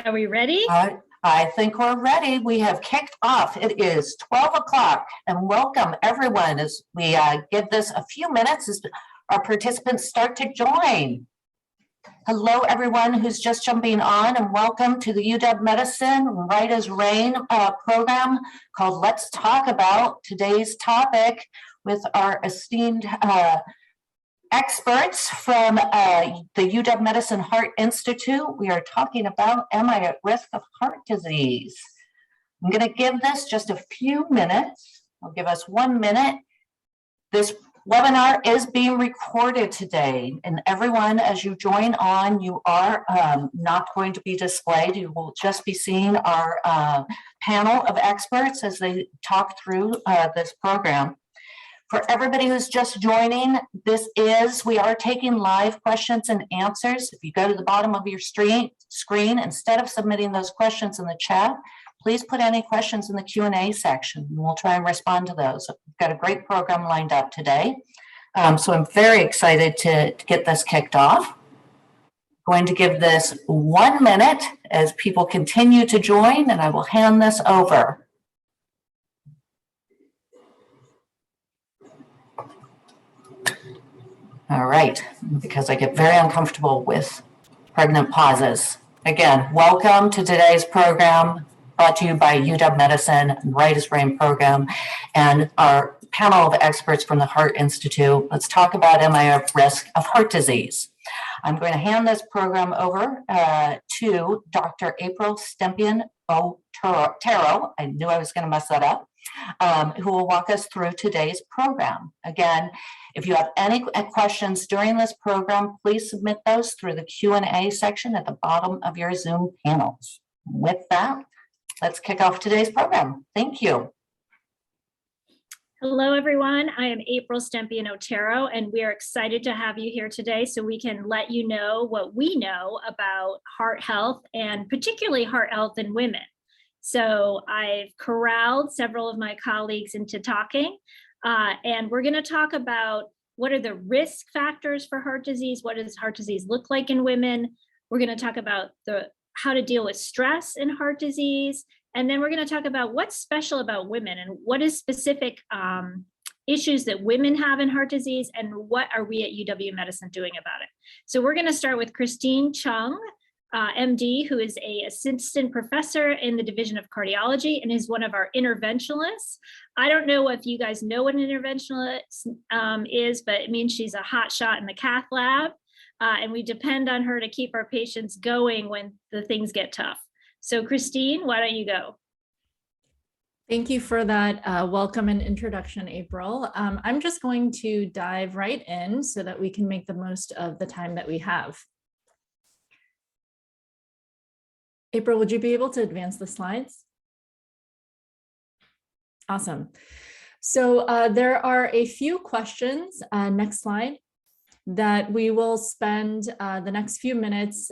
Are we ready? I think we're ready. We have kicked off. It is 12 o'clock, and welcome everyone as we give this a few minutes as our participants start to join. Hello, everyone who's just jumping on, and welcome to the UW Medicine Right as Rain program called Let's Talk About. Today's topic with our esteemed experts from the UW Medicine Heart Institute. We are talking about, am I at risk of heart disease? I'm going to give this just a few minutes. I'll give us 1 minute. This webinar is being recorded today, and everyone, as you join on, you are not going to be displayed. You will just be seeing our panel of experts as they talk through this program. For everybody who's just joining, we are taking live questions and answers. If you go to the bottom of your screen, instead of submitting those questions in the chat, please put any questions in the Q&A section, and we'll try and respond to those. We've got a great program lined up today. So I'm very excited to get this kicked off. Going to give this 1 minute as people continue to join, and I will hand this over. All right, because I get very uncomfortable with pregnant pauses. Again, welcome to today's program brought to you by UW Medicine Right as Rain program and our panel of experts from the Heart Institute. Let's talk about, am I at risk of heart disease? I'm going to hand this program over to Dr. April Stempien-Otero. I knew I was going to mess that up. Who will walk us through today's program. Again, if you have any questions during this program, please submit those through the Q&A section at the bottom of your Zoom panels. With that, let's kick off today's program. Thank you. Hello, everyone. I am April Stempien-Otero, and we are excited to have you here today so we can let you know what we know about heart health, and particularly heart health in women. So I've corralled several of my colleagues into talking, and we're going to talk about what are the risk factors for heart disease, what does heart disease look like in women. We're going to talk about how to deal with stress in heart disease, and then we're going to talk about what's special about women and what is specific issues that women have in heart disease, and what are we at UW Medicine doing about it. So we're going to start with Christine Chung, MD, who is an assistant professor in the Division of Cardiology and is one of our interventionalists. I don't know if you guys know what an interventionalist is, but it means she's a hot shot in the cath lab, and we depend on her to keep our patients going when the things get tough. So Christine, why don't you go? Thank you for that welcome and introduction, April. I'm just going to dive right in so that we can make the most of the time that we have. April, would you be able to advance the slides? Awesome. So there are a few questions, next slide, that we will spend the next few minutes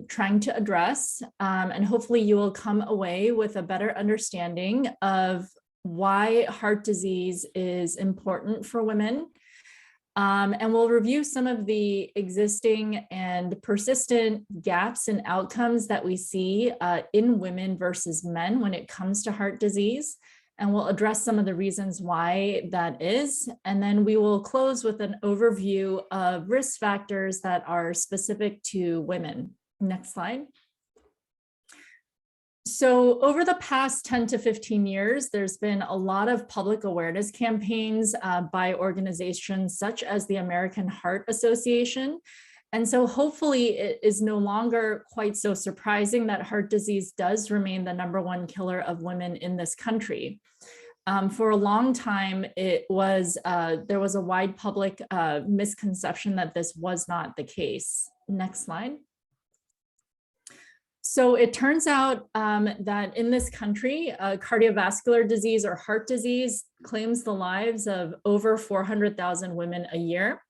trying to address, and hopefully you will come away with a better understanding of why heart disease is important for women. And we'll review some of the existing and persistent gaps in outcomes that we see in women versus men when it comes to heart disease. And we'll address some of the reasons why that is. And then we will close with an overview of risk factors that are specific to women. Next slide. So over the past 10 to 15 years, there's been a lot of public awareness campaigns by organizations such as the American Heart Association. And so hopefully it is no longer quite so surprising that heart disease does remain the #1 killer of women in this country. For a long time, there was a wide public misconception that this was not the case. Next slide. So it turns out that in this country, cardiovascular disease or heart disease claims the lives of over 400,000 women a year.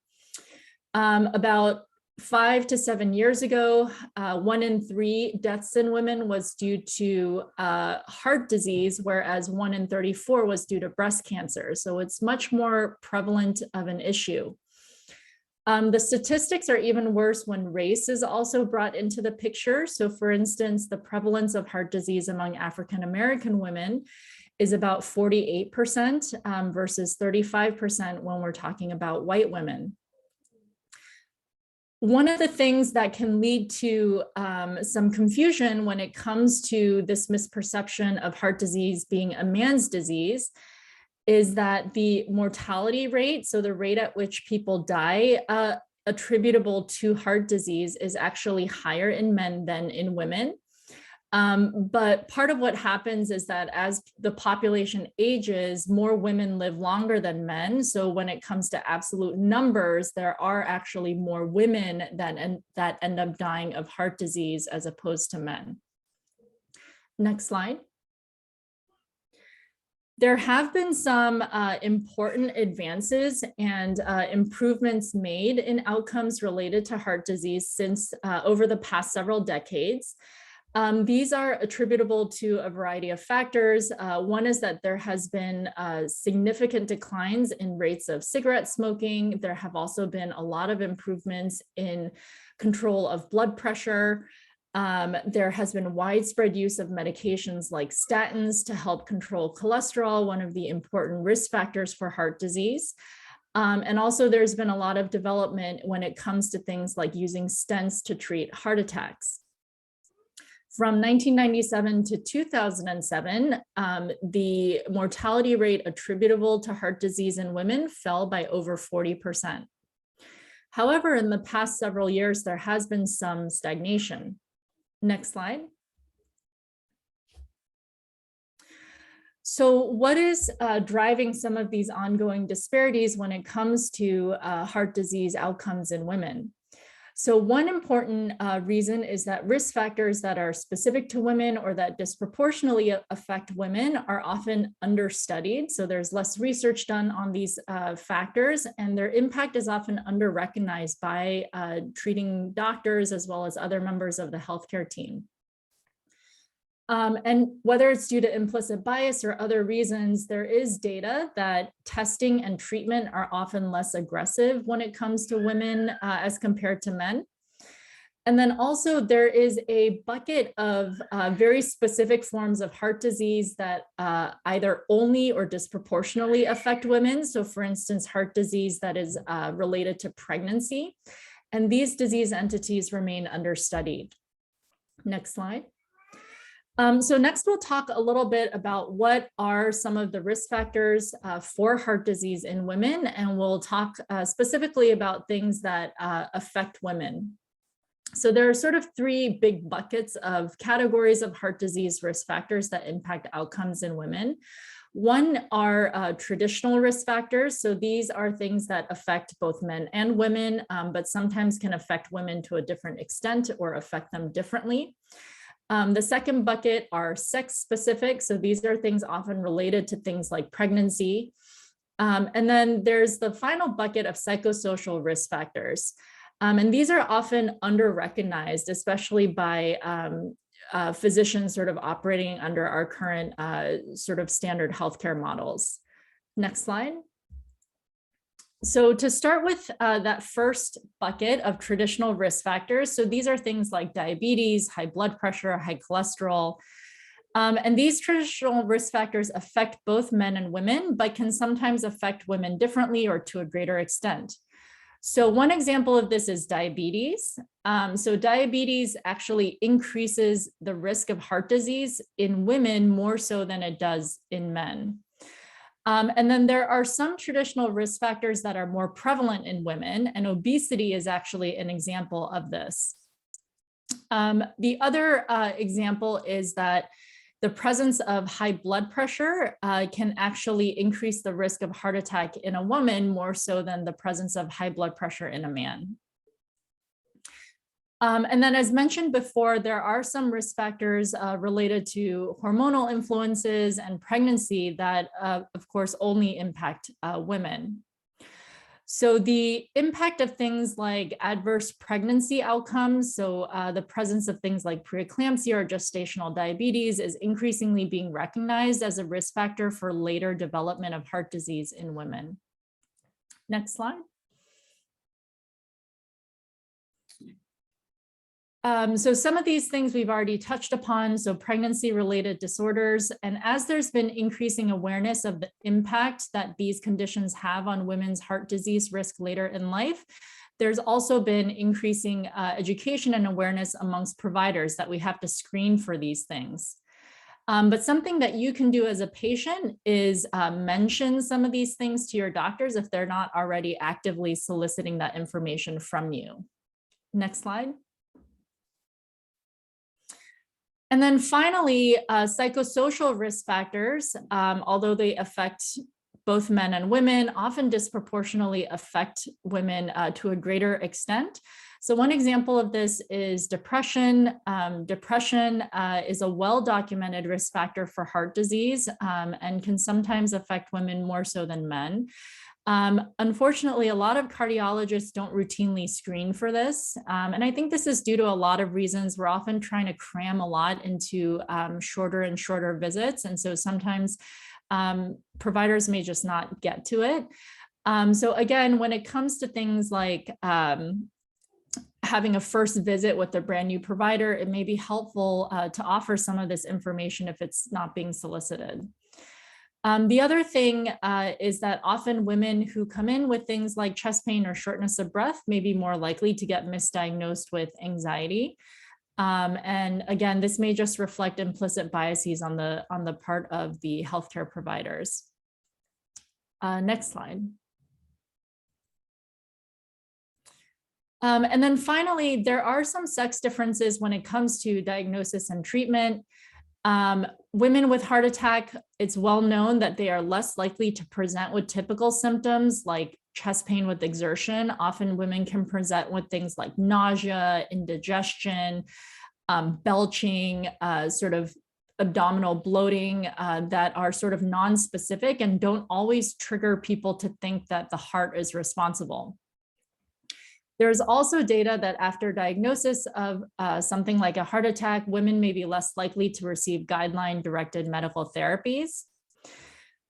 About 5 to 7 years ago, 1 in 3 deaths in women was due to heart disease, whereas 1 in 34 was due to breast cancer. So it's much more prevalent of an issue. The statistics are even worse when race is also brought into the picture. So for instance, the prevalence of heart disease among African-American women is about 48% versus 35% when we're talking about white women. One of the things that can lead to some confusion when it comes to this misperception of heart disease being a man's disease is that the mortality rate, so the rate at which people die attributable to heart disease, is actually higher in men than in women. But part of what happens is that as the population ages, more women live longer than men. So when it comes to absolute numbers, there are actually more women that end up dying of heart disease as opposed to men. Next slide. There have been some important advances and improvements made in outcomes related to heart disease since over the past several decades. These are attributable to a variety of factors. One is that there has been significant declines in rates of cigarette smoking. There have also been a lot of improvements in control of blood pressure. There has been widespread use of medications like statins to help control cholesterol, one of the important risk factors for heart disease. And also there's been a lot of development when it comes to things like using stents to treat heart attacks. From 1997 to 2007, the mortality rate attributable to heart disease in women fell by over 40%. However, in the past several years, there has been some stagnation. Next slide. So what is driving some of these ongoing disparities when it comes to heart disease outcomes in women? So one important reason is that risk factors that are specific to women or that disproportionately affect women are often understudied. So there's less research done on these factors, and their impact is often under-recognized by treating doctors as well as other members of the healthcare team. And whether it's due to implicit bias or other reasons, there is data that testing and treatment are often less aggressive when it comes to women as compared to men. And then also there is a bucket of very specific forms of heart disease that either only or disproportionately affect women. So for instance, heart disease that is related to pregnancy. And these disease entities remain understudied. Next slide. So next we'll talk a little bit about what are some of the risk factors for heart disease in women, and we'll talk specifically about things that affect women. So there are sort of three big buckets of categories of heart disease risk factors that impact outcomes in women. One are traditional risk factors. So these are things that affect both men and women, but sometimes can affect women to a different extent or affect them differently. The second bucket are sex specific. So these are things often related to things like pregnancy. And then there's the final bucket of psychosocial risk factors. And these are often under-recognized, especially by physicians sort of operating under our current sort of standard healthcare models. Next slide. So to start with that first bucket of traditional risk factors, so these are things like diabetes, high blood pressure, high cholesterol. And these traditional risk factors affect both men and women, but can sometimes affect women differently or to a greater extent. So one example of this is diabetes. So diabetes actually increases the risk of heart disease in women more so than it does in men. And then there are some traditional risk factors that are more prevalent in women, and obesity is actually an example of this. The other example is that the presence of high blood pressure can actually increase the risk of heart attack in a woman more so than the presence of high blood pressure in a man. And then as mentioned before, there are some risk factors related to hormonal influences and pregnancy that, of course, only impact women. So the impact of things like adverse pregnancy outcomes, so the presence of things like pre-eclampsia or gestational diabetes is increasingly being recognized as a risk factor for later development of heart disease in women. Next slide. So some of these things we've already touched upon, so pregnancy-related disorders, and as there's been increasing awareness of the impact that these conditions have on women's heart disease risk later in life, there's also been increasing education and awareness amongst providers that we have to screen for these things. But something that you can do as a patient is mention some of these things to your doctors if they're not already actively soliciting that information from you. Next slide. And then finally, psychosocial risk factors, although they affect both men and women, often disproportionately affect women to a greater extent. So one example of this is depression. Depression is a well-documented risk factor for heart disease and can sometimes affect women more so than men. Unfortunately, a lot of cardiologists don't routinely screen for this. And I think this is due to a lot of reasons. We're often trying to cram a lot into shorter and shorter visits. And so sometimes providers may just not get to it. So again, when it comes to things like having a first visit with a brand new provider, it may be helpful to offer some of this information if it's not being solicited. The other thing is that often women who come in with things like chest pain or shortness of breath may be more likely to get misdiagnosed with anxiety. And again, this may just reflect implicit biases on the part of the healthcare providers. Next slide. And then finally, there are some sex differences when it comes to diagnosis and treatment. Women with heart attack, it's well known that they are less likely to present with typical symptoms like chest pain with exertion. Often women can present with things like nausea, indigestion, belching, sort of abdominal bloating that are sort of non-specific and don't always trigger people to think that the heart is responsible. There's also data that after diagnosis of something like a heart attack, women may be less likely to receive guideline-directed medical therapies.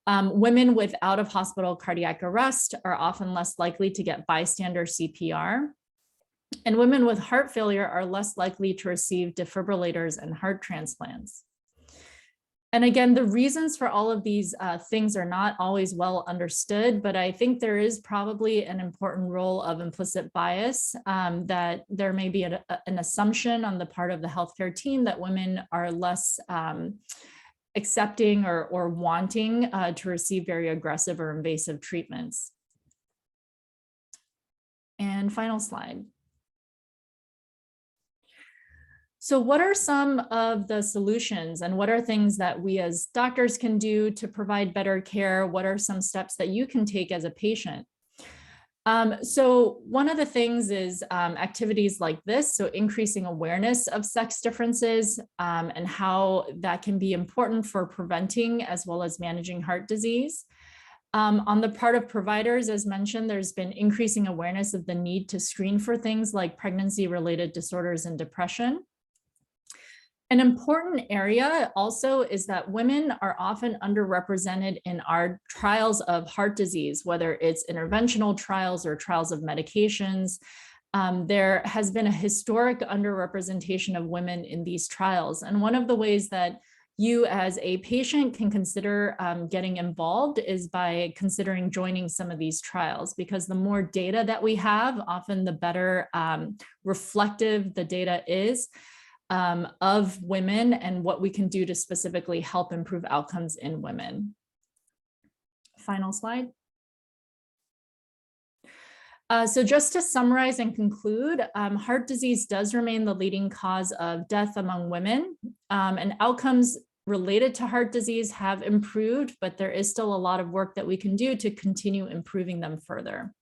Women with out-of-hospital cardiac arrest are often less likely to get bystander CPR. And women with heart failure are less likely to receive defibrillators and heart transplants. And again, the reasons for all of these things are not always well understood, but I think there is probably an important role of implicit bias, that there may be an assumption on the part of the healthcare team that women are less accepting or wanting to receive very aggressive or invasive treatments. And final slide. So what are some of the solutions and what are things that we as doctors can do to provide better care? What are some steps that you can take as a patient? So one of the things is activities like this, so increasing awareness of sex differences and how that can be important for preventing as well as managing heart disease. On the part of providers, as mentioned, there's been increasing awareness of the need to screen for things like pregnancy-related disorders and depression. An important area also is that women are often underrepresented in our trials of heart disease, whether it's interventional trials or trials of medications. There has been a historic underrepresentation of women in these trials. And one of the ways that you as a patient can consider getting involved is by considering joining some of these trials, because the more data that we have, often the better reflective the data is of women and what we can do to specifically help improve outcomes in women. Final slide. So just to summarize and conclude, heart disease does remain the leading cause of death among women, and outcomes related to heart disease have improved, but there is still a lot of work that we can do to continue improving them further.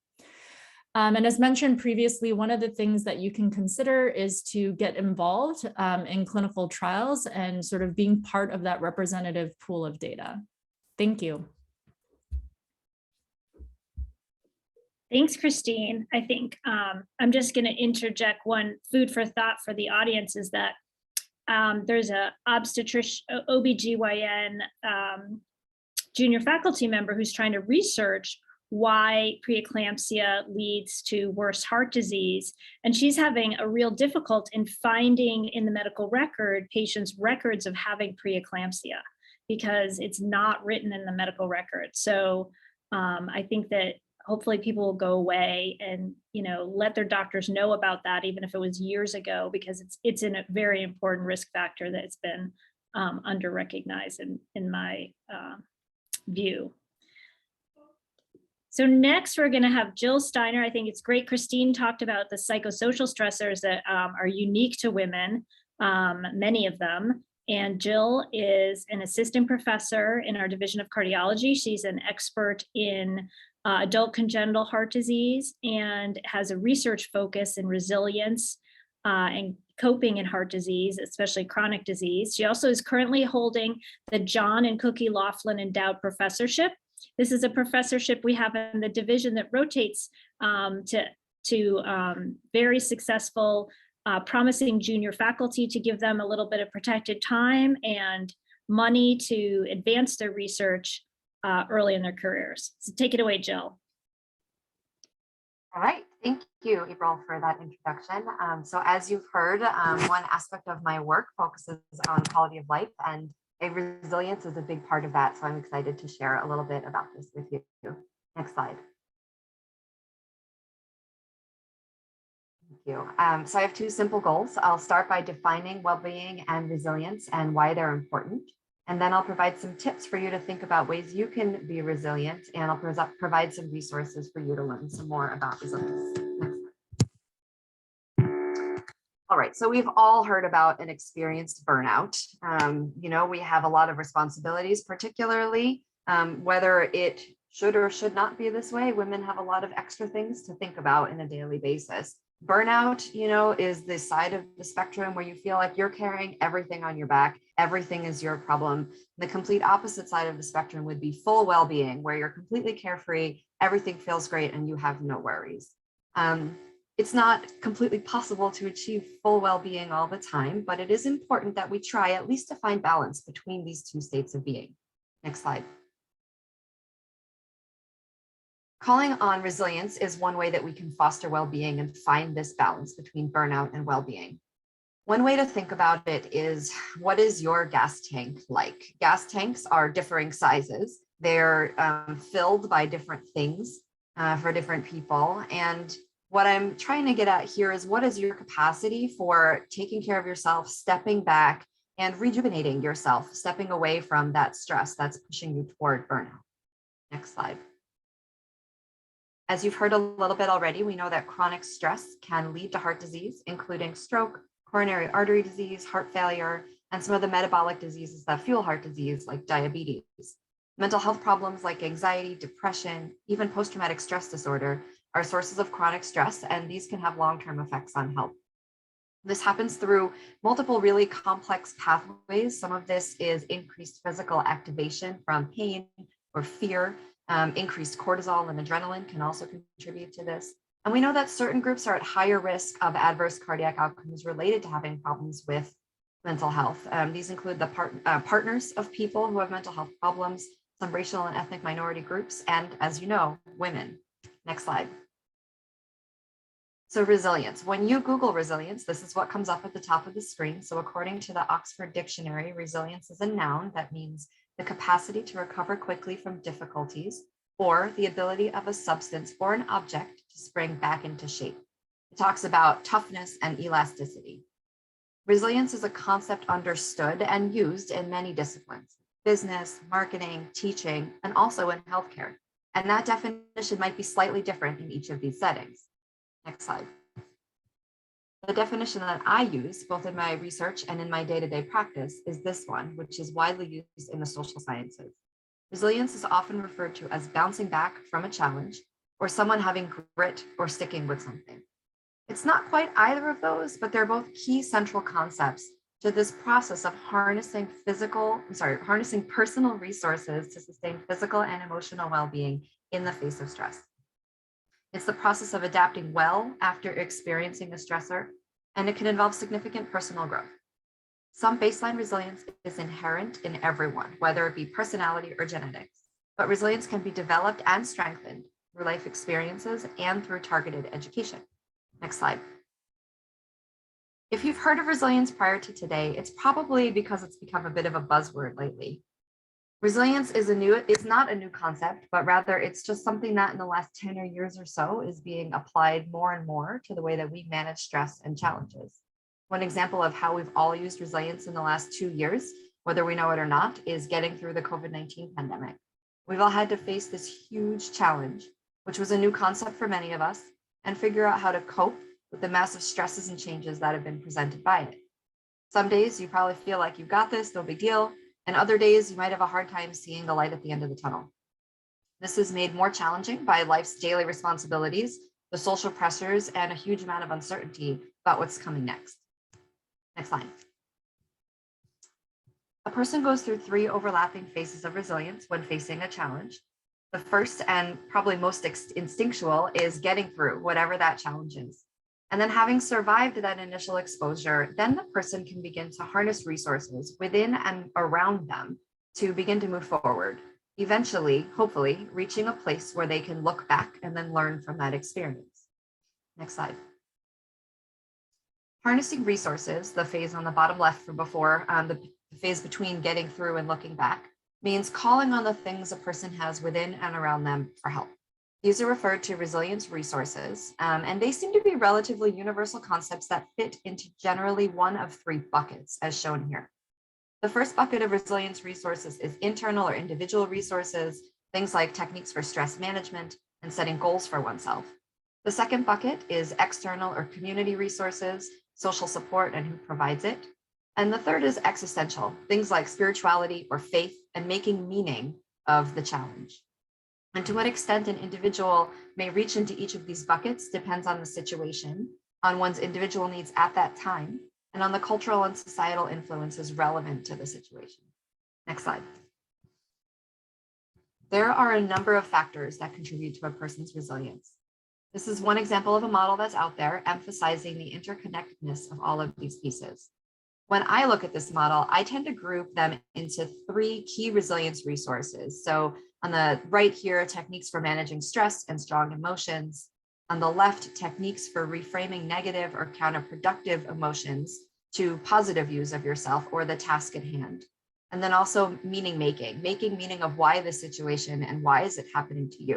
And as mentioned previously, one of the things that you can consider is to get involved in clinical trials and sort of being part of that representative pool of data. Thank you. Thanks, Christine. I think I'm just going to interject one food for thought for the audience is that there's a OBGYN junior faculty member who's trying to research why preeclampsia leads to worse heart disease. And she's having a real difficult in finding in the medical record patients' records of having preeclampsia because it's not written in the medical record. So I think that hopefully people will go away and, you know, let their doctors know about that, even if it was years ago, because it's a very important risk factor that's been under-recognized in my view. So next, we're going to have Jill Steiner. I think it's great. Christine talked about the psychosocial stressors that are unique to women, many of them. And Jill is an assistant professor in our division of cardiology. She's an expert in adult congenital heart disease and has a research focus in resilience and coping in heart disease, especially chronic disease. She also is currently holding the John and Cookie Laughlin Endowed Professorship. This is a professorship we have in the division that rotates to very successful, promising junior faculty to give them a little bit of protected time and money to advance their research early in their careers. So take it away, Jill. All right, thank you, April, for that introduction. So as you've heard, one aspect of my work focuses on quality of life, and resilience is a big part of that. So I'm excited to share a little bit about this with you. Next slide. Thank you. So I have two simple goals. I'll start by defining well-being and resilience and why they're important. And then I'll provide some tips for you to think about ways you can be resilient, and I'll provide some resources for you to learn some more about resilience. All right, so we've all heard about and experienced burnout. You know, we have a lot of responsibilities, particularly whether it should or should not be this way. Women have a lot of extra things to think about in a daily basis. Burnout, you know, is the side of the spectrum where you feel like you're carrying everything on your back. Everything is your problem. The complete opposite side of the spectrum would be full well-being, where you're completely carefree, everything feels great, and you have no worries. It's not completely possible to achieve full well-being all the time, but it is important that we try at least to find balance between these two states of being. Next slide. Calling on resilience is one way that we can foster well-being and find this balance between burnout and well-being. One way to think about it is, what is your gas tank like? Gas tanks are differing sizes. They're filled by different things for different people. And what I'm trying to get at here is, what is your capacity for taking care of yourself, stepping back and rejuvenating yourself, stepping away from that stress that's pushing you toward burnout? Next slide. As you've heard a little bit already, we know that chronic stress can lead to heart disease, including stroke, coronary artery disease, heart failure, and some of the metabolic diseases that fuel heart disease, like diabetes. Mental health problems like anxiety, depression, even post-traumatic stress disorder are sources of chronic stress, and these can have long-term effects on health. This happens through multiple really complex pathways. Some of this is increased physical activation from pain or fear. Increased cortisol and adrenaline can also contribute to this. And we know that certain groups are at higher risk of adverse cardiac outcomes related to having problems with mental health. These include the partners of people who have mental health problems, some racial and ethnic minority groups, and, as you know, women. Next slide. So resilience. When you Google resilience, this is what comes up at the top of the screen. So according to the Oxford Dictionary, resilience is a noun that means the capacity to recover quickly from difficulties, or the ability of a substance or an object to spring back into shape. It talks about toughness and elasticity. Resilience is a concept understood and used in many disciplines: business, marketing, teaching, and also in healthcare. And that definition might be slightly different in each of these settings. Next slide. The definition that I use, both in my research and in my day-to-day practice, is this one, which is widely used in the social sciences. Resilience is often referred to as bouncing back from a challenge, or someone having grit or sticking with something. It's not quite either of those, but they're both key central concepts to this process of harnessing personal resources to sustain physical and emotional well-being in the face of stress. It's the process of adapting well after experiencing a stressor, and it can involve significant personal growth. Some baseline resilience is inherent in everyone, whether it be personality or genetics, but resilience can be developed and strengthened through life experiences, and through targeted education. Next slide. If you've heard of resilience prior to today, it's probably because it's become a bit of a buzzword lately. Resilience is not a new concept, but rather it's just something that in the last 10 years or so is being applied more and more to the way that we manage stress and challenges. One example of how we've all used resilience in the last 2 years, whether we know it or not, is getting through the COVID-19 pandemic. We've all had to face this huge challenge, which was a new concept for many of us, and figure out how to cope with the massive stresses and changes that have been presented by it. Some days you probably feel like you've got this, no big deal, and other days you might have a hard time seeing the light at the end of the tunnel. This is made more challenging by life's daily responsibilities, the social pressures, and a huge amount of uncertainty about what's coming next. Next slide. A person goes through 3 overlapping phases of resilience when facing a challenge. The first and probably most instinctual is getting through whatever that challenge is. And then having survived that initial exposure, then the person can begin to harness resources within and around them to begin to move forward, eventually, hopefully, reaching a place where they can look back and then learn from that experience. Next slide. Harnessing resources, the phase on the bottom left from before, the phase between getting through and looking back, means calling on the things a person has within and around them for help. These are referred to resilience resources, and they seem to be relatively universal concepts that fit into generally one of 3 buckets, as shown here. The first bucket of resilience resources is internal or individual resources, things like techniques for stress management and setting goals for oneself. The second bucket is external or community resources, social support and who provides it. And the third is existential, things like spirituality or faith and making meaning of the challenge. And to what extent an individual may reach into each of these buckets depends on the situation, on one's individual needs at that time, and on the cultural and societal influences relevant to the situation. Next slide. There are a number of factors that contribute to a person's resilience. This is one example of a model that's out there emphasizing the interconnectedness of all of these pieces. When I look at this model, I tend to group them into 3 key resilience resources. So on the right here, techniques for managing stress and strong emotions. On the left, techniques for reframing negative or counterproductive emotions to positive views of yourself or the task at hand. And then also meaning making meaning of why this situation and why is it happening to you.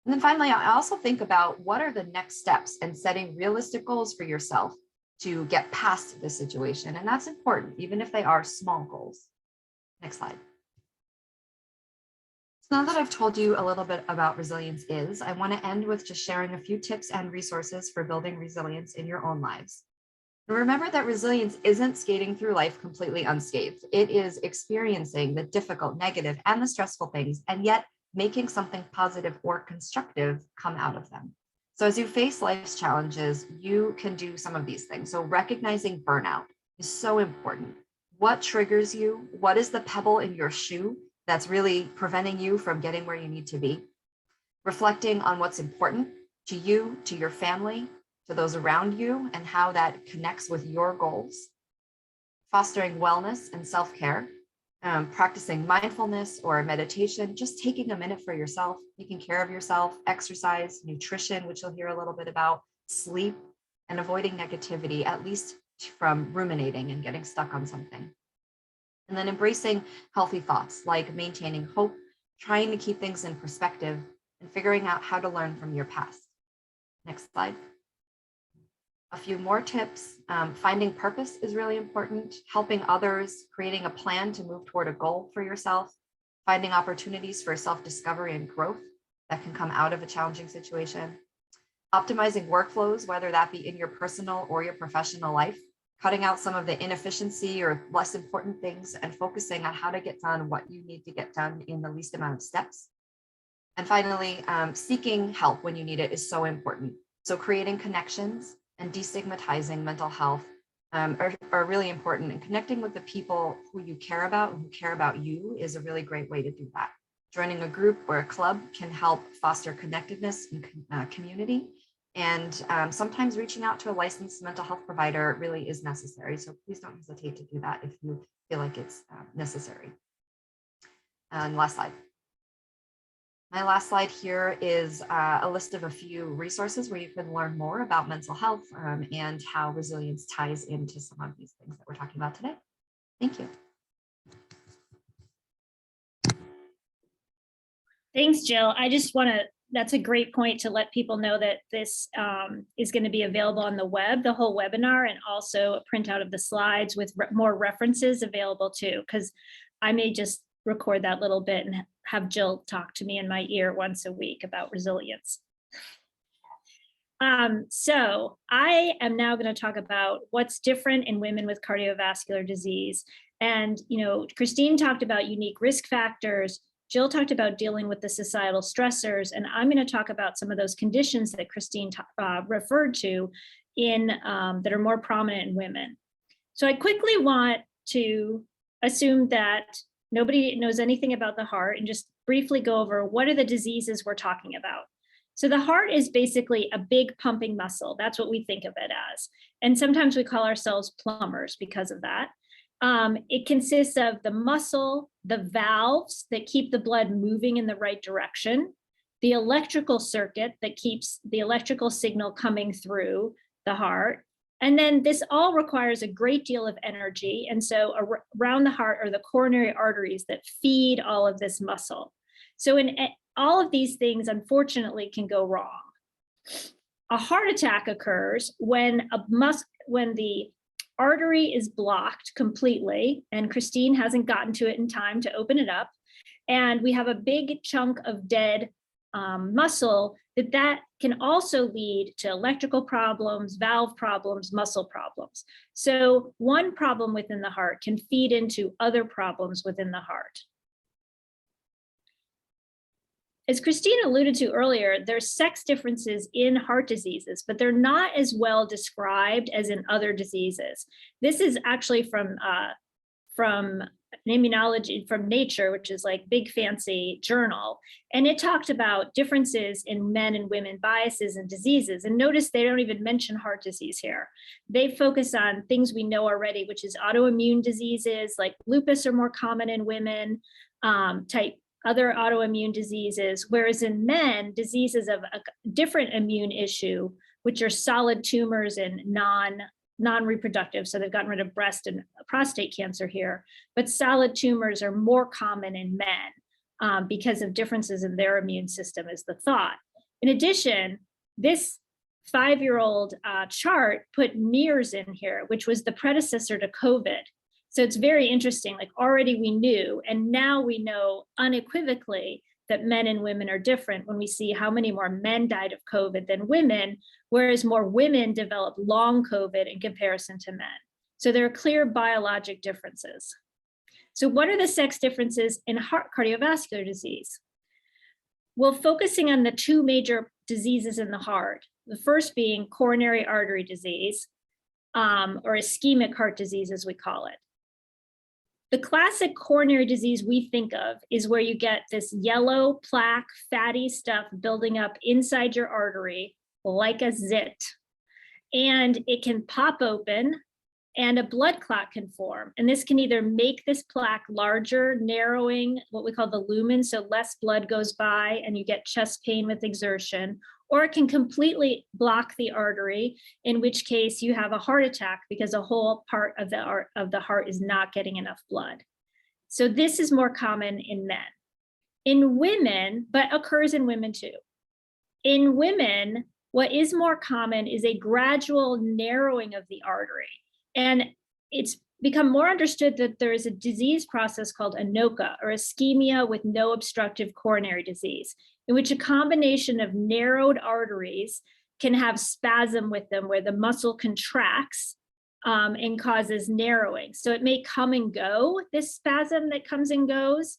And then finally, I also think about what are the next steps and setting realistic goals for yourself to get past this situation. And that's important, even if they are small goals. Next slide. So now that I've told you a little bit about resilience I want to end with just sharing a few tips and resources for building resilience in your own lives. And remember that resilience isn't skating through life completely unscathed. It is experiencing the difficult, negative, and the stressful things, and yet making something positive or constructive come out of them. So as you face life's challenges, you can do some of these things. So recognizing burnout is so important. What triggers you? What is the pebble in your shoe that's really preventing you from getting where you need to be? Reflecting on what's important to you, to your family, to those around you, and how that connects with your goals. Fostering wellness and self-care. Practicing mindfulness or meditation, just taking a minute for yourself, taking care of yourself, exercise, nutrition, which you'll hear a little bit about, sleep, and avoiding negativity, at least from ruminating and getting stuck on something. And then embracing healthy thoughts, like maintaining hope, trying to keep things in perspective, and figuring out how to learn from your past. Next slide. A few more tips. Finding purpose is really important. Helping others, creating a plan to move toward a goal for yourself, finding opportunities for self-discovery and growth that can come out of a challenging situation. Optimizing workflows, whether that be in your personal or your professional life, cutting out some of the inefficiency or less important things and focusing on how to get done what you need to get done in the least amount of steps. And finally, seeking help when you need it is so important. So creating connections and destigmatizing mental health are really important, and connecting with the people who you care about and who care about you is a really great way to do that. Joining a group or a club can help foster connectedness and community, and sometimes reaching out to a licensed mental health provider really is necessary, so please don't hesitate to do that if you feel like it's necessary. And last slide. My last slide here is a list of a few resources where you can learn more about mental health and how resilience ties into some of these things that we're talking about today. Thank you. Thanks, Jill. I just want to, that's a great point to let people know that this is going to be available on the web, the whole webinar, and also a printout of the slides with more references available too, because I may just record that little bit and have Jill talk to me in my ear once a week about resilience. So I am now going to talk about what's different in women with cardiovascular disease. And, you know, Christine talked about unique risk factors. Jill talked about dealing with the societal stressors, and I'm going to talk about some of those conditions that Christine referred to in that are more prominent in women. So I quickly want to assume that nobody knows anything about the heart and just briefly go over what are the diseases we're talking about. So the heart is basically a big pumping muscle. That's what we think of it as. And sometimes we call ourselves plumbers because of that. It consists of the muscle, the valves that keep the blood moving in the right direction, the electrical circuit that keeps the electrical signal coming through the heart. And then this all requires a great deal of energy. And so around the heart are the coronary arteries that feed all of this muscle. So in all of these things, unfortunately, can go wrong. A heart attack occurs when the artery is blocked completely, and Christine hasn't gotten to it in time to open it up, and we have a big chunk of dead muscle that can also lead to electrical problems, valve problems, muscle problems. So one problem within the heart can feed into other problems within the heart. As Christine alluded to earlier, there's sex differences in heart diseases, but they're not as well described as in other diseases. This is actually from Immunology from Nature, which is like big fancy journal. And it talked about differences in men and women biases and diseases. And notice they don't even mention heart disease here. They focus on things we know already, which is autoimmune diseases, like lupus are more common in women, other autoimmune diseases, whereas in men, diseases of a different immune issue, which are solid tumors and non-reproductive, so they've gotten rid of breast and prostate cancer here, but solid tumors are more common in men because of differences in their immune system is the thought. In addition, this 5-year-old chart put MERS in here, which was the predecessor to COVID. So it's very interesting, like already we knew, and now we know unequivocally that men and women are different when we see how many more men died of COVID than women, whereas more women developed long COVID in comparison to men. So there are clear biologic differences. So what are the sex differences in heart cardiovascular disease? Well, focusing on the two major diseases in the heart, the first being coronary artery disease, or ischemic heart disease as we call it. The classic coronary disease we think of is where you get this yellow plaque, fatty stuff building up inside your artery like a zit. And it can pop open and a blood clot can form. And this can either make this plaque larger, narrowing what we call the lumen, so less blood goes by and you get chest pain with exertion, or it can completely block the artery, in which case you have a heart attack because a whole part of the heart is not getting enough blood. So this is more common in men. In women, but occurs in women too. In women, what is more common is a gradual narrowing of the artery. And it's become more understood that there is a disease process called ANOCA, or ischemia with no obstructive coronary disease, in which a combination of narrowed arteries can have spasm with them where the muscle contracts and causes narrowing. So it may come and go, this spasm that comes and goes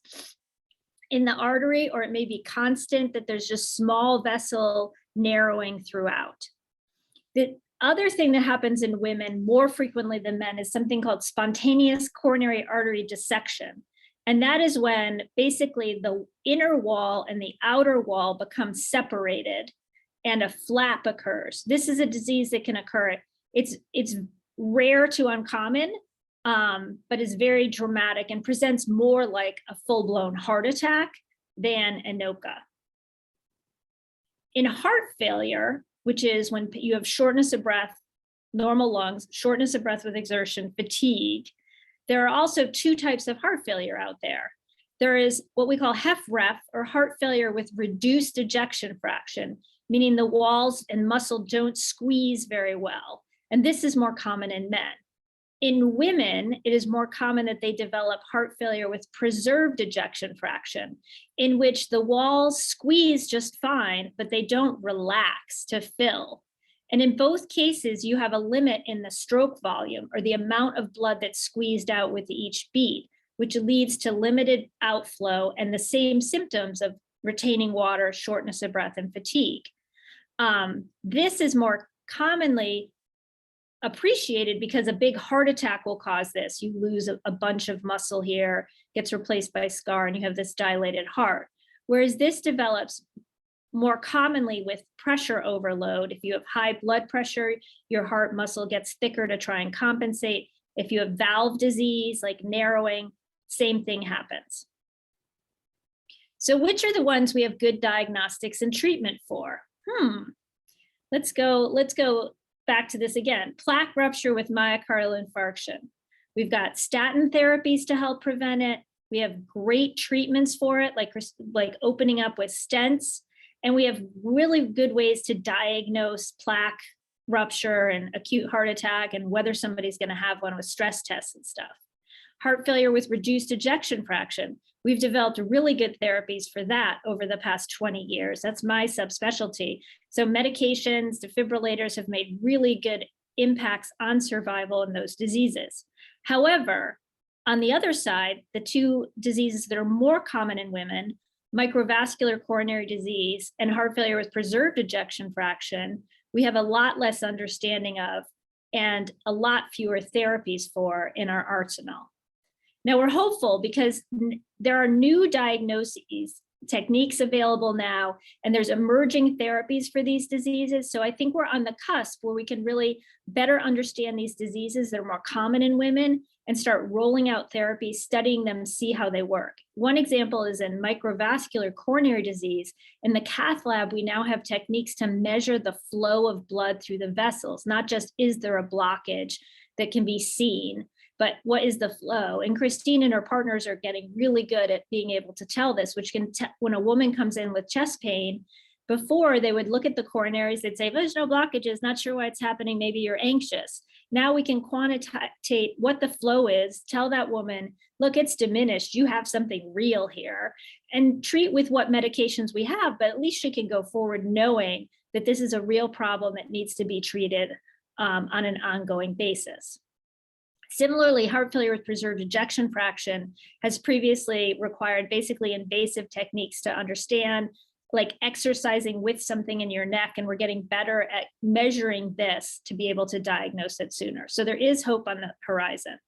in the artery, or it may be constant, that there's just small vessel narrowing throughout. The other thing that happens in women more frequently than men is something called spontaneous coronary artery dissection. And that is when basically the inner wall and the outer wall become separated and a flap occurs. This is a disease that can occur. It's rare to uncommon, but is very dramatic and presents more like a full-blown heart attack than ANOCA. In heart failure, which is when you have shortness of breath, normal lungs, shortness of breath with exertion, fatigue, there are also two types of heart failure out there. There is what we call HFrEF, or heart failure with reduced ejection fraction, meaning the walls and muscle don't squeeze very well. And this is more common in men. In women, it is more common that they develop heart failure with preserved ejection fraction, in which the walls squeeze just fine, but they don't relax to fill. And in both cases, you have a limit in the stroke volume, or the amount of blood that's squeezed out with each beat, which leads to limited outflow and the same symptoms of retaining water, shortness of breath, and fatigue. This is more commonly appreciated because a big heart attack will cause this. You lose a bunch of muscle here, gets replaced by scar, and you have this dilated heart. Whereas this develops more commonly with pressure overload. If you have high blood pressure, your heart muscle gets thicker to try and compensate. If you have valve disease, like narrowing, same thing happens. So which are the ones we have good diagnostics and treatment for? Let's go back to this again. Plaque rupture with myocardial infarction. We've got statin therapies to help prevent it. We have great treatments for it, like opening up with stents. And we have really good ways to diagnose plaque rupture and acute heart attack and whether somebody's going to have one with stress tests and stuff. Heart failure with reduced ejection fraction. We've developed really good therapies for that over the past 20 years. That's my subspecialty. So medications, defibrillators have made really good impacts on survival in those diseases. However, on the other side, the two diseases that are more common in women, microvascular coronary disease and heart failure with preserved ejection fraction, we have a lot less understanding of and a lot fewer therapies for in our arsenal. Now we're hopeful because there are new diagnoses, techniques available now, and there's emerging therapies for these diseases. So I think we're on the cusp where we can really better understand these diseases that are more common in women and start rolling out therapies, studying them, see how they work. One example is in microvascular coronary disease. In the cath lab, we now have techniques to measure the flow of blood through the vessels, not just is there a blockage that can be seen, but what is the flow? And Christine and her partners are getting really good at being able to tell this, which can, when a woman comes in with chest pain, before they would look at the coronaries, they'd say, there's no blockages, not sure why it's happening, maybe you're anxious. Now we can quantitate what the flow is, tell that woman, look, it's diminished, you have something real here, and treat with what medications we have, but at least she can go forward knowing that this is a real problem that needs to be treated on an ongoing basis. Similarly, heart failure with preserved ejection fraction has previously required basically invasive techniques to understand, like exercising with something in your neck, and we're getting better at measuring this to be able to diagnose it sooner. So there is hope on the horizon.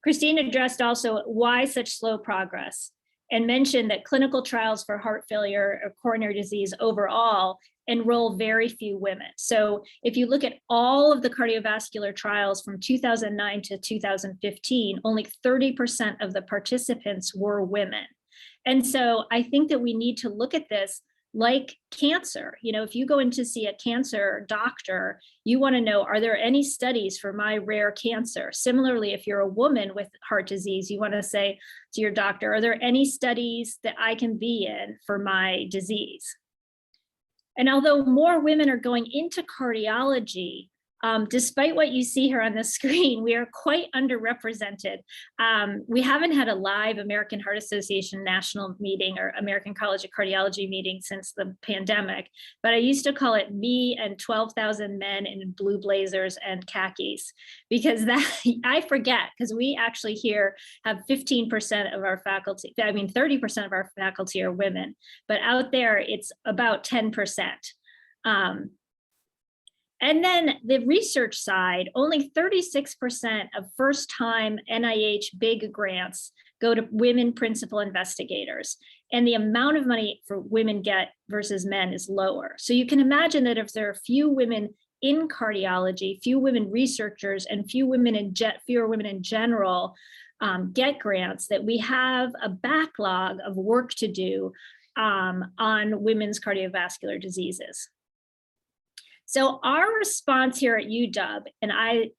Christine addressed also why such slow progress and mentioned that clinical trials for heart failure or coronary disease overall enroll very few women. So if you look at all of the cardiovascular trials from 2009 to 2015, only 30% of the participants were women. And so I think that we need to look at this like cancer. You know, if you go in to see a cancer doctor, you want to know, are there any studies for my rare cancer? Similarly, if you're a woman with heart disease, you want to say to your doctor, are there any studies that I can be in for my disease? And although more women are going into cardiology, despite what you see here on the screen, we are quite underrepresented. We haven't had a live American Heart Association national meeting or American College of Cardiology meeting since the pandemic, but I used to call it me and 12,000 men in blue blazers and khakis, because that I forget, because we actually here have 15% of our faculty, 30% of our faculty are women, but out there it's about 10%. And then the research side, only 36% of first-time NIH big grants go to women principal investigators. And the amount of money for women get versus men is lower. So you can imagine that if there are few women in cardiology, few women researchers, and fewer women in general get grants, that we have a backlog of work to do on women's cardiovascular diseases. So our response here at UW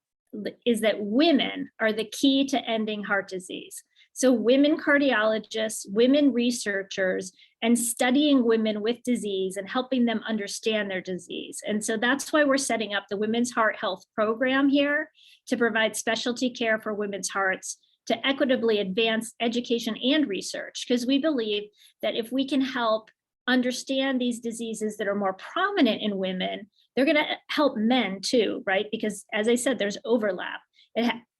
is that women are the key to ending heart disease. So women cardiologists, women researchers, and studying women with disease and helping them understand their disease. And so that's why we're setting up the Women's Heart Health Program here to provide specialty care for women's hearts, to equitably advance education and research, because we believe that if we can help understand these diseases that are more prominent in women, they're going to help men too, right? Because as I said, there's overlap.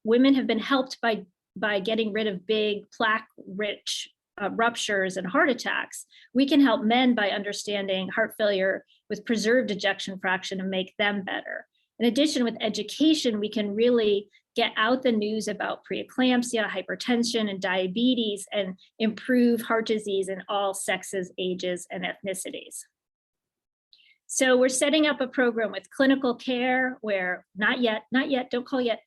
Women have been helped by getting rid of big plaque-rich ruptures and heart attacks. We can help men by understanding heart failure with preserved ejection fraction and make them better. In addition, with education, we can really get out the news about pre-eclampsia, hypertension, and diabetes, and improve heart disease in all sexes, ages, and ethnicities. So we're setting up a program with clinical care where, not yet, don't call yet,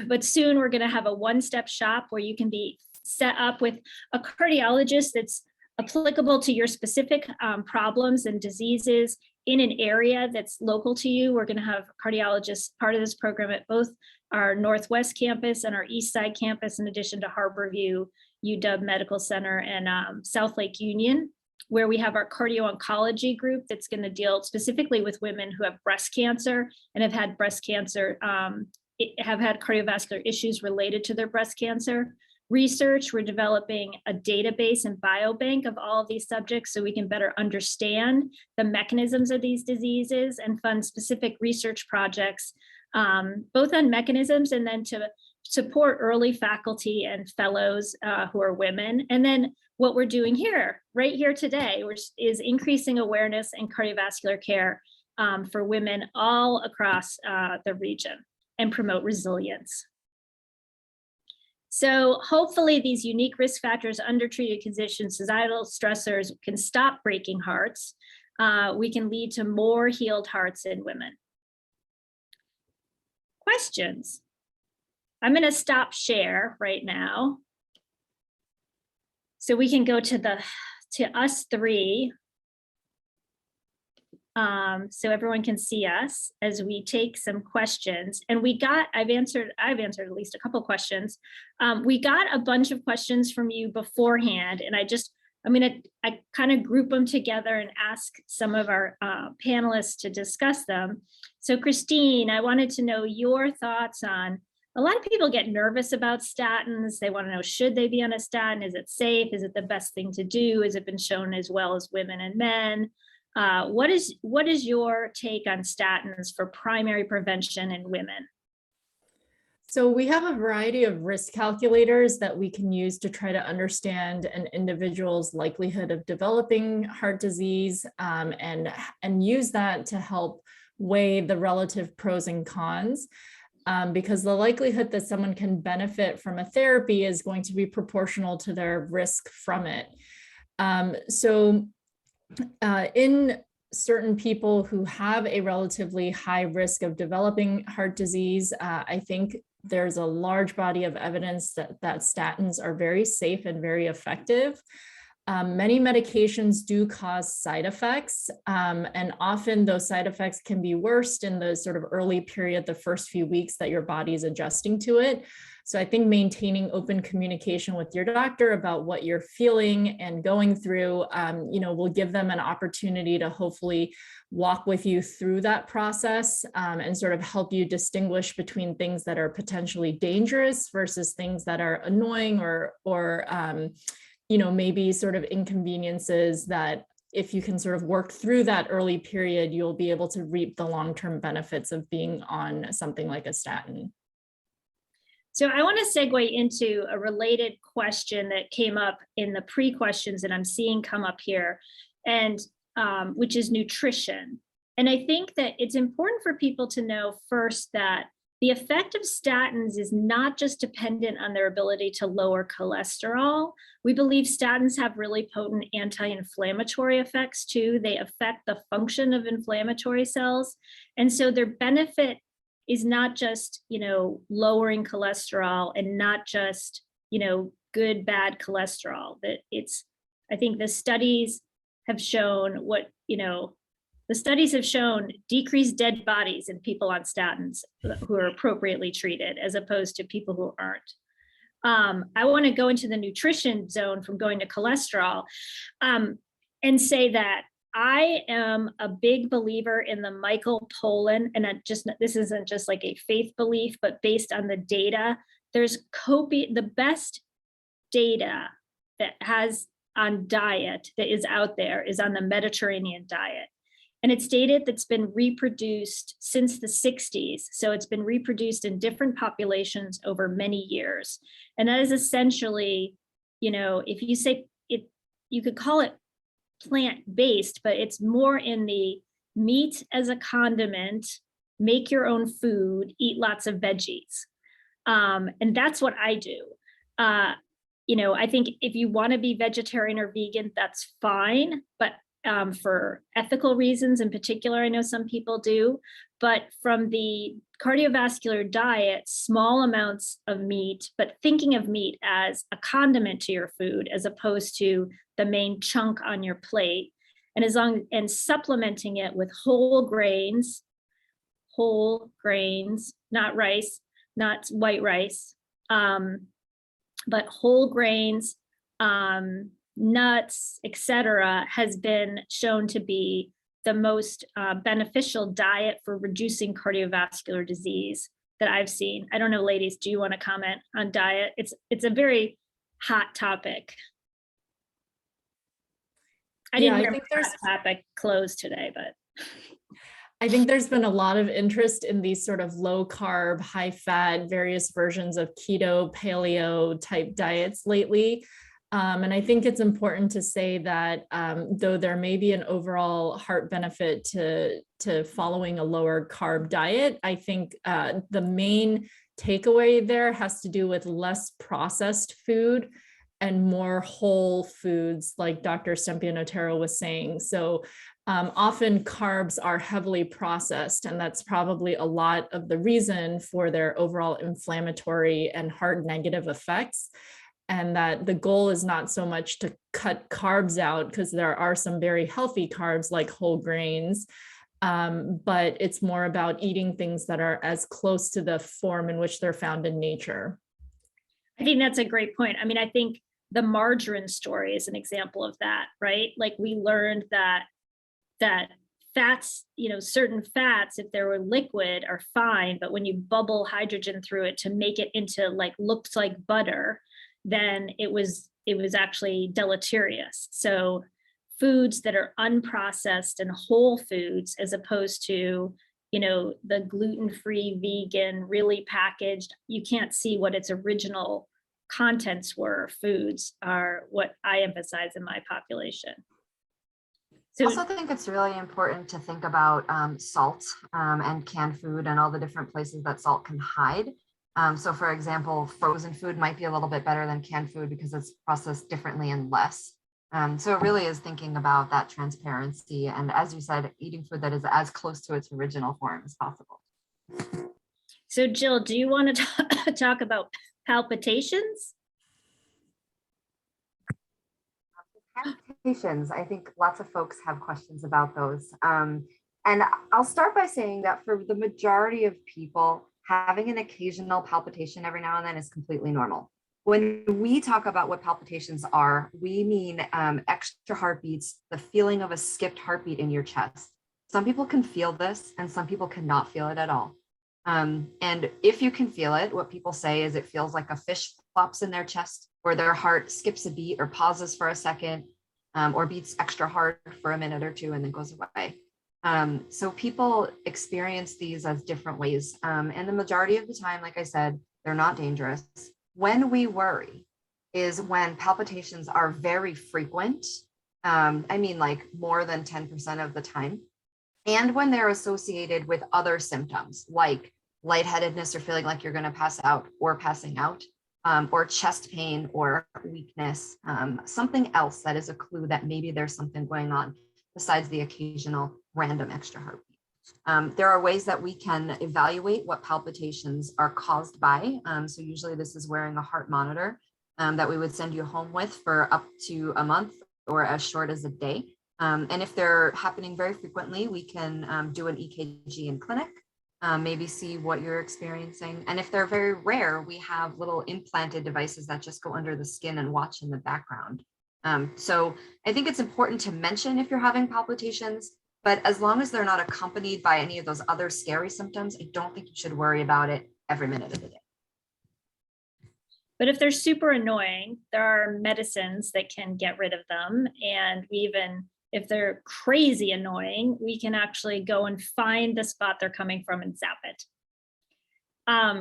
but soon we're going to have a one-step shop where you can be set up with a cardiologist that's applicable to your specific problems and diseases in an area that's local to you. We're going to have cardiologists part of this program at both our Northwest campus and our East Side campus, in addition to Harborview, UW Medical Center, and South Lake Union, where we have our cardio-oncology group that's going to deal specifically with women who have breast cancer and have had breast cancer, have had cardiovascular issues related to their breast cancer. Research, we're developing a database and biobank of all of these subjects so we can better understand the mechanisms of these diseases and fund specific research projects, both on mechanisms and then to support early faculty and fellows who are women. And then what we're doing here, right here today, is increasing awareness in cardiovascular care for women all across the region and promote resilience. So hopefully these unique risk factors, undertreated conditions, societal stressors can stop breaking hearts. We can lead to more healed hearts in women. Questions? I'm going to stop share right now, so we can go to us three, so everyone can see us as we take some questions. And I've answered at least a couple questions. We got a bunch of questions from you beforehand, and I kind of group them together and ask some of our panelists to discuss them. So Christine, I wanted to know your thoughts on, a lot of people get nervous about statins. They want to know, should they be on a statin? Is it safe? Is it the best thing to do? Has it been shown as well as women and men? What is your take on statins for primary prevention in women? So we have a variety of risk calculators that we can use to try to understand an individual's likelihood of developing heart disease, and use that to help weigh the relative pros and cons. Because the likelihood that someone can benefit from a therapy is going to be proportional to their risk from it. In certain people who have a relatively high risk of developing heart disease, I think there's a large body of evidence that statins are very safe and very effective. Many medications do cause side effects, and often those side effects can be worst in the sort of early period, the first few weeks that your body is adjusting to it. So I think maintaining open communication with your doctor about what you're feeling and going through, will give them an opportunity to hopefully walk with you through that process, and sort of help you distinguish between things that are potentially dangerous versus things that are annoying or maybe sort of inconveniences that if you can sort of work through that early period, you'll be able to reap the long-term benefits of being on something like a statin. So I want to segue into a related question that came up in the pre-questions that I'm seeing come up here, and which is nutrition. And I think that it's important for people to know first that the effect of statins is not just dependent on their ability to lower cholesterol. We believe statins have really potent anti-inflammatory effects too. They affect the function of inflammatory cells. And so their benefit is not just, lowering cholesterol and not just, good, bad cholesterol. That I think the studies have shown what, the studies have shown decreased dead bodies in people on statins who are appropriately treated as opposed to people who aren't. I want to go into the nutrition zone from going to cholesterol and say that I am a big believer in the Michael Pollan, and this isn't just like a faith belief, but based on the data. There's the best data that has on diet that is out there is on the Mediterranean diet. And it's data that's been reproduced since the 60s. So it's been reproduced in different populations over many years. And that is essentially, if you say it, you could call it plant-based, but it's more in the meat as a condiment, make your own food, eat lots of veggies. And that's what I do. I think if you want to be vegetarian or vegan, that's fine. But for ethical reasons in particular, I know some people do. But from the cardiovascular diet, small amounts of meat, but thinking of meat as a condiment to your food as opposed to the main chunk on your plate, and supplementing it with whole grains, not rice, not white rice, but whole grains, nuts, etc., has been shown to be the most beneficial diet for reducing cardiovascular disease that I've seen. I don't know, ladies, do you want to comment on diet? It's a very hot topic. I didn't hear this topic closed today, but I think there's been a lot of interest in these sort of low carb, high fat, various versions of keto, paleo type diets lately. And I think it's important to say that though there may be an overall heart benefit to following a lower carb diet, I think the main takeaway there has to do with less processed food and more whole foods, like Dr. Stempien-Otero was saying. So often carbs are heavily processed, and that's probably a lot of the reason for their overall inflammatory and heart negative effects. And that the goal is not so much to cut carbs out, because there are some very healthy carbs like whole grains, but it's more about eating things that are as close to the form in which they're found in nature. I think that's a great point. I mean, I think the margarine story is an example of that, right? Like we learned that fats, certain fats, if they were liquid, are fine, but when you bubble hydrogen through it to make it into looks like butter, then it was actually deleterious. So foods that are unprocessed and whole foods, as opposed to, the gluten-free, vegan, really packaged, you can't see what its original contents were, foods, are what I emphasize in my population. I also think it's really important to think about salt and canned food and all the different places that salt can hide. So for example, frozen food might be a little bit better than canned food because it's processed differently and less. So it really is thinking about that transparency. And as you said, eating food that is as close to its original form as possible. So Jill, do you want to talk about palpitations? Palpitations, I think lots of folks have questions about those. And I'll start by saying that for the majority of people, having an occasional palpitation every now and then is completely normal. When we talk about what palpitations are, we mean extra heartbeats, the feeling of a skipped heartbeat in your chest. Some people can feel this and some people cannot feel it at all. And if you can feel it, what people say is it feels like a fish flops in their chest, or their heart skips a beat or pauses for a second, or beats extra hard for a minute or two and then goes away. So people experience these as different ways. And the majority of the time, like I said, they're not dangerous. When we worry is when palpitations are very frequent. I mean, like more than 10% of the time. And when they're associated with other symptoms like lightheadedness or feeling like you're going to pass out or passing out, or chest pain or weakness, something else that is a clue that maybe there's something going on besides the occasional random extra heartbeat. There are ways that we can evaluate what palpitations are caused by. So usually this is wearing a heart monitor that we would send you home with for up to a month or as short as a day. And if they're happening very frequently, we can do an EKG in clinic, maybe see what you're experiencing. And if they're very rare, we have little implanted devices that just go under the skin and watch in the background. So I think it's important to mention if you're having palpitations, but as long as they're not accompanied by any of those other scary symptoms, I don't think you should worry about it every minute of the day. But if they're super annoying, there are medicines that can get rid of them. And we even, if they're crazy annoying, we can actually go and find the spot they're coming from and zap it.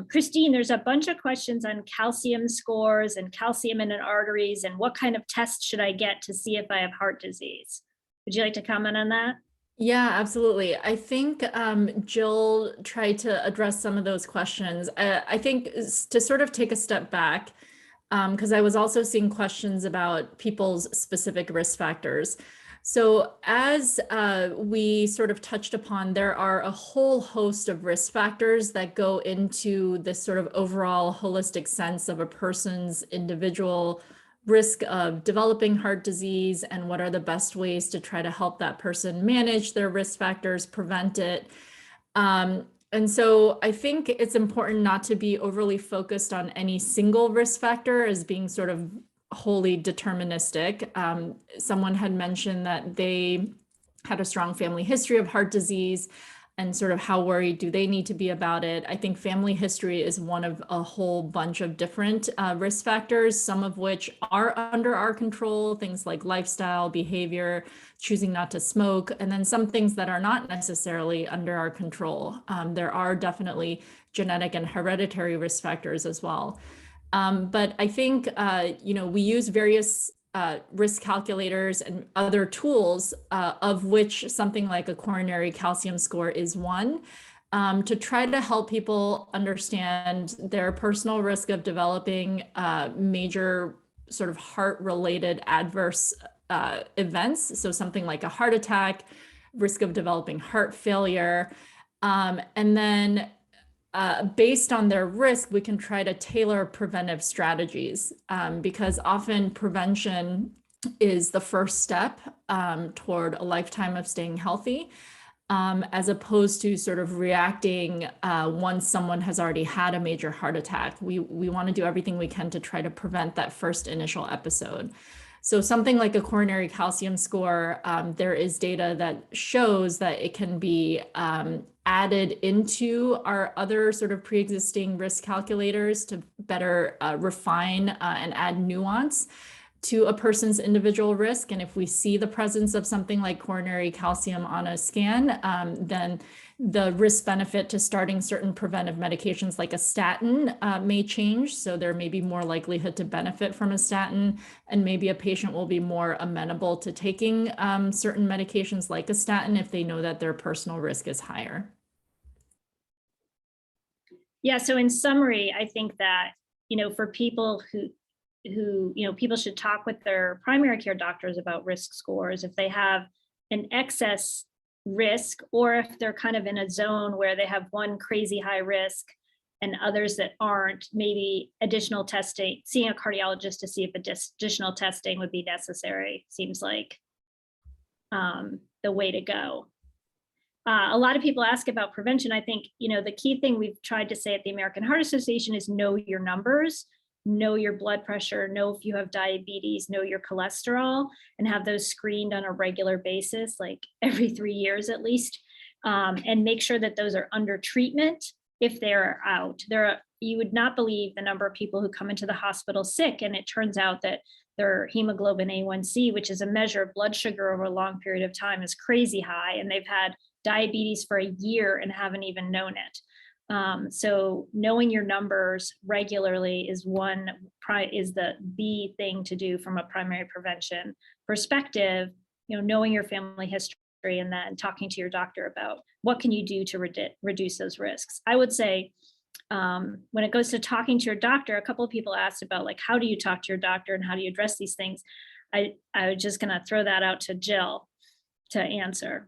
Christine, there's a bunch of questions on calcium scores and calcium in arteries and what kind of test should I get to see if I have heart disease? Would you like to comment on that? Yeah, absolutely. I think Jill tried to address some of those questions. I think to sort of take a step back, because I was also seeing questions about people's specific risk factors. So as we sort of touched upon, there are a whole host of risk factors that go into this sort of overall holistic sense of a person's individual risk of developing heart disease and what are the best ways to try to help that person manage their risk factors, prevent it. And so I think it's important not to be overly focused on any single risk factor as being sort of wholly deterministic. Someone had mentioned that they had a strong family history of heart disease and sort of how worried do they need to be about it. I think family history is one of a whole bunch of different risk factors, some of which are under our control, things like lifestyle, behavior, choosing not to smoke, and then some things that are not necessarily under our control. There are definitely genetic and hereditary risk factors as well. But I think, we use various risk calculators and other tools, of which something like a coronary calcium score is one, to try to help people understand their personal risk of developing major sort of heart-related adverse events. So something like a heart attack, risk of developing heart failure, and then based on their risk, we can try to tailor preventive strategies, because often prevention is the first step toward a lifetime of staying healthy, as opposed to sort of reacting once someone has already had a major heart attack. We want to do everything we can to try to prevent that first initial episode. So something like a coronary calcium score, there is data that shows that it can be added into our other sort of pre-existing risk calculators to better refine and add nuance to a person's individual risk. And if we see the presence of something like coronary calcium on a scan, then the risk benefit to starting certain preventive medications like a statin may change. So there may be more likelihood to benefit from a statin, and maybe a patient will be more amenable to taking certain medications like a statin if they know that their personal risk is higher. Yeah, so in summary, I think that, for people who people should talk with their primary care doctors about risk scores if they have an excess risk, or if they're kind of in a zone where they have one crazy high risk and others that aren't, maybe additional testing, seeing a cardiologist to see if additional testing would be necessary seems like the way to go. A lot of people ask about prevention. I think, the key thing we've tried to say at the American Heart Association is know your numbers, know your blood pressure, know if you have diabetes, know your cholesterol, and have those screened on a regular basis, like every 3 years at least, and make sure that those are under treatment if they're out. You would not believe the number of people who come into the hospital sick, and it turns out that their hemoglobin A1C, which is a measure of blood sugar over a long period of time, is crazy high, and they've had diabetes for a year and haven't even known it. So knowing your numbers regularly is the thing to do from a primary prevention perspective. Knowing your family history and then talking to your doctor about what can you do to reduce those risks. I would say when it goes to talking to your doctor, a couple of people asked about like, how do you talk to your doctor and how do you address these things? I was just going to throw that out to Jill to answer.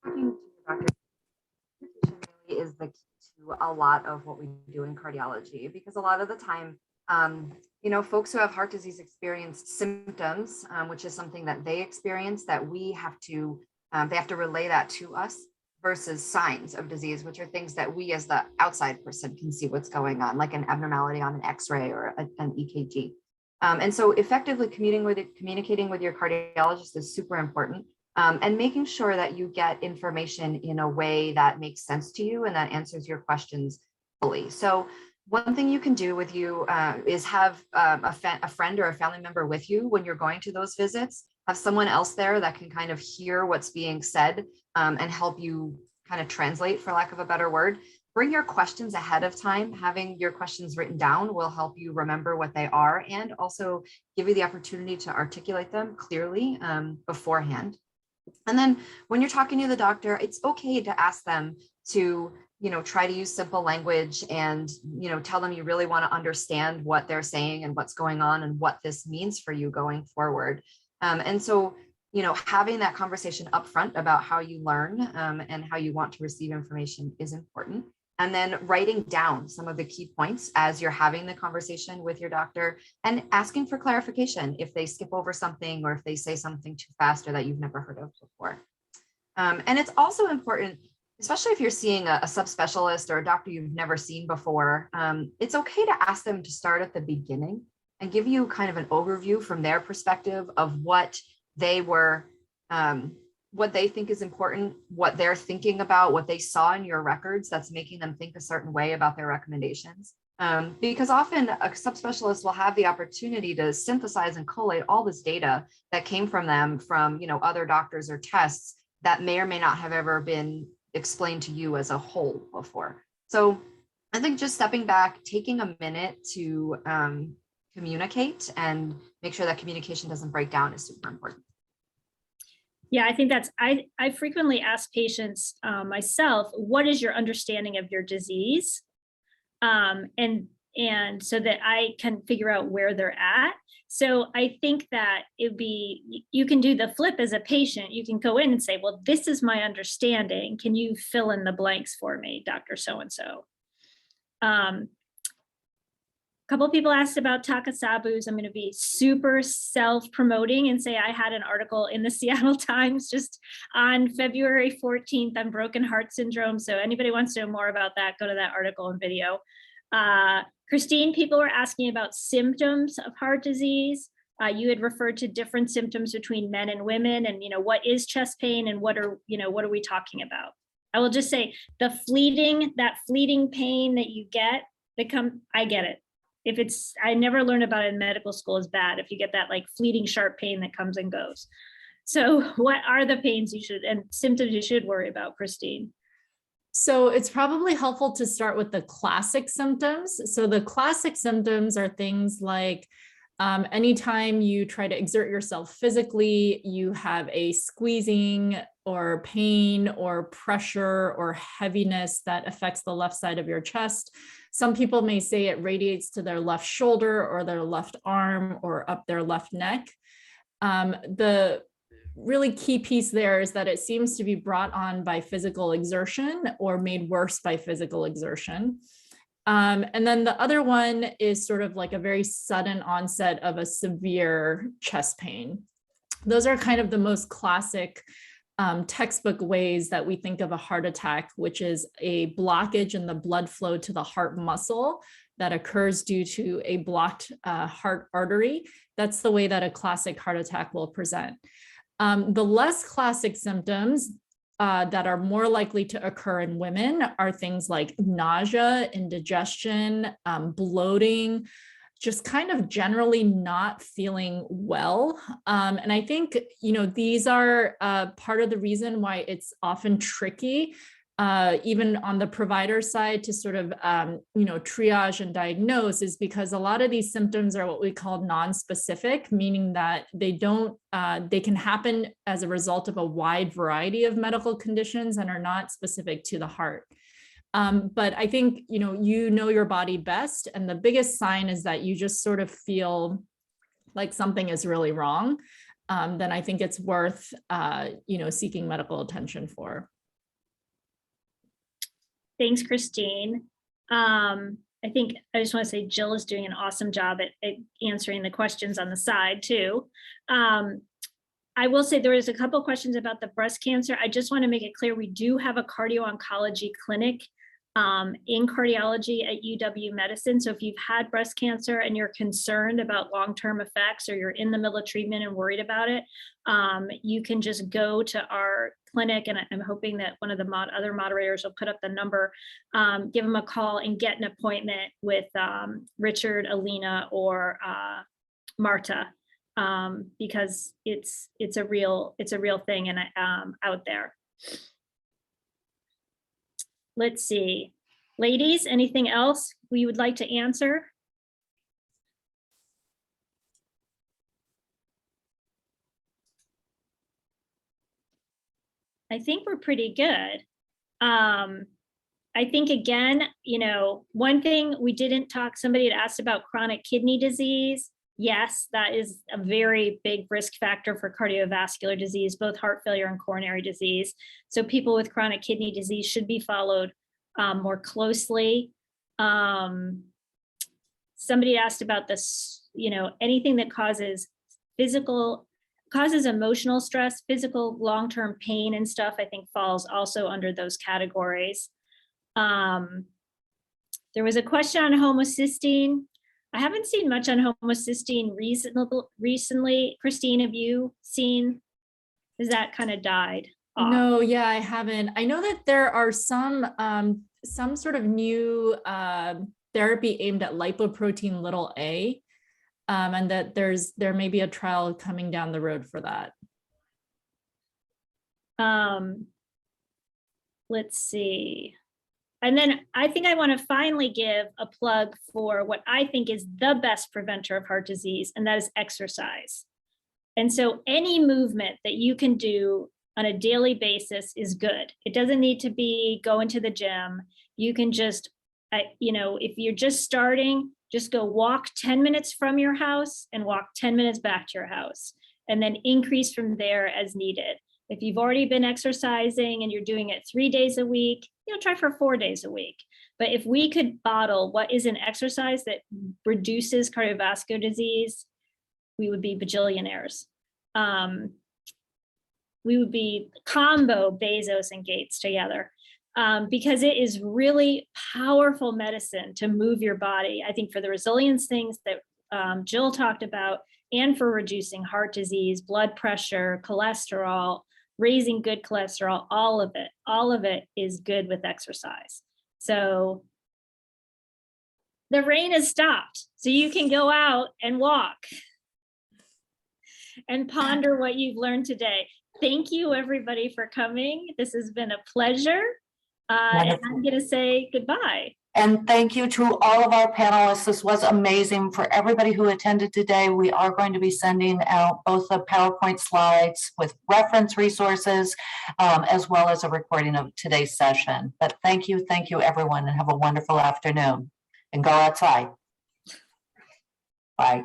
Talking to your doctor really is the key to a lot of what we do in cardiology, because a lot of the time You know, folks who have heart disease experience symptoms, which is something that they experience that we have to, they have to relay that to us, versus signs of disease, which are things that we as the outside person can see what's going on, like an abnormality on an X-ray or an EKG. And so effectively communicating with your cardiologist is super important, and making sure that you get information in a way that makes sense to you and that answers your questions fully. So one thing you can do with you is have a friend or a family member with you when you're going to those visits. Have someone else there that can kind of hear what's being said and help you kind of translate, for lack of a better word. Bring your questions ahead of time. Having your questions written down will help you remember what they are and also give you the opportunity to articulate them clearly beforehand. And then when you're talking to the doctor, it's okay to ask them to, you know, try to use simple language and, you know, tell them you really want to understand what they're saying and what's going on and what this means for you going forward. And so, you know, having that conversation upfront about how you learn and how you want to receive information is important. And then writing down some of the key points as you're having the conversation with your doctor and asking for clarification if they skip over something or if they say something too fast or that you've never heard of before. And it's also important, especially if you're seeing a subspecialist or a doctor you've never seen before, it's okay to ask them to start at the beginning and give you kind of an overview from their perspective of what they were, what they think is important, what they're thinking about, what they saw in your records that's making them think a certain way about their recommendations. Because often a subspecialist will have the opportunity to synthesize and collate all this data that came from them from, you know, other doctors or tests that may or may not have ever been explained to you as a whole before. So I think just stepping back, taking a minute to communicate and make sure that communication doesn't break down is super important. Yeah, I think that's, I frequently ask patients myself, what is your understanding of your disease? And so that I can figure out where they're at. So I think that it'd be, you can do the flip as a patient. You can go in and say, well, this is my understanding. Can you fill in the blanks for me, Dr. So-and-so? A couple of people asked about Takasabus. I'm going to be super self-promoting and say I had an article in the Seattle Times just on February 14th on broken heart syndrome. So anybody wants to know more about that, go to that article and video. Christine, people were asking about symptoms of heart disease. You had referred to different symptoms between men and women, and what is chest pain and what are we talking about? I will just say that fleeting pain that you get, I get it. If it's, I never learned about it in medical school is bad. If you get that like fleeting sharp pain that comes and goes. So what are the pains and symptoms you should worry about, Christine? So it's probably helpful to start with the classic symptoms. So the classic symptoms are things like anytime you try to exert yourself physically, you have a squeezing or pain or pressure or heaviness that affects the left side of your chest. Some people may say it radiates to their left shoulder or their left arm or up their left neck. The really key piece there is that it seems to be brought on by physical exertion or made worse by physical exertion. And then the other one is sort of like a very sudden onset of a severe chest pain. Those are kind of the most classic textbook ways that we think of a heart attack, which is a blockage in the blood flow to the heart muscle that occurs due to a blocked heart artery. That's the way that a classic heart attack will present. The less classic symptoms that are more likely to occur in women are things like nausea, indigestion, bloating, just kind of generally not feeling well. And I think, these are part of the reason why it's often tricky, even on the provider side to sort of, triage and diagnose, is because a lot of these symptoms are what we call non-specific, meaning that they can happen as a result of a wide variety of medical conditions and are not specific to the heart. But I think, you know your body best. And the biggest sign is that you just sort of feel like something is really wrong. Then I think it's worth, seeking medical attention for. Thanks, Christine. I think I just want to say Jill is doing an awesome job at answering the questions on the side too. I will say there is a couple questions about the breast cancer. I just want to make it clear, we do have a cardio-oncology clinic in cardiology at UW Medicine. So if you've had breast cancer and you're concerned about long-term effects, or you're in the middle of treatment and worried about it, you can just go to our clinic, and I'm hoping that one of the other moderators will put up the number, give them a call and get an appointment with Richard, Alina, or Marta, because it's a real thing and out there. Let's see, ladies, anything else we would like to answer? I think we're pretty good. I think, again, you know, one thing we didn't talk, somebody had asked about chronic kidney disease. Yes, that is a very big risk factor for cardiovascular disease, both heart failure and coronary disease. So people with chronic kidney disease should be followed more closely. Somebody asked about this, you know, anything that causes emotional stress, physical long-term pain and stuff, I think falls also under those categories. There was a question on homocysteine. I haven't seen much on homocysteine recently. Christine, have you seen? Has that kind of died off? No, yeah, I haven't. I know that there are some sort of new therapy aimed at lipoprotein little a, and that there may be a trial coming down the road for that. Let's see. And then I think I want to finally give a plug for what I think is the best preventer of heart disease, and that is exercise. And so any movement that you can do on a daily basis is good. It doesn't need to be going to the gym. You can just, you know, if you're just starting, just go walk 10 minutes from your house and walk 10 minutes back to your house, and then increase from there as needed. If you've already been exercising and you're doing it 3 days a week, you know, try for 4 days a week. But if we could bottle what is an exercise that reduces cardiovascular disease, we would be bajillionaires. We would be combo Bezos and Gates together, because it is really powerful medicine to move your body. I think for the resilience things that Jill talked about, and for reducing heart disease, blood pressure, cholesterol, raising good cholesterol, all of it is good with exercise. So the rain has stopped, so you can go out and walk and ponder what you've learned today. Thank you, everybody, for coming. This has been a pleasure. And I'm going to say goodbye. And thank you to all of our panelists. This was amazing. For everybody who attended today, we are going to be sending out both the PowerPoint slides with reference resources, as well as a recording of today's session. But thank you, everyone, and have a wonderful afternoon. And go outside. Bye.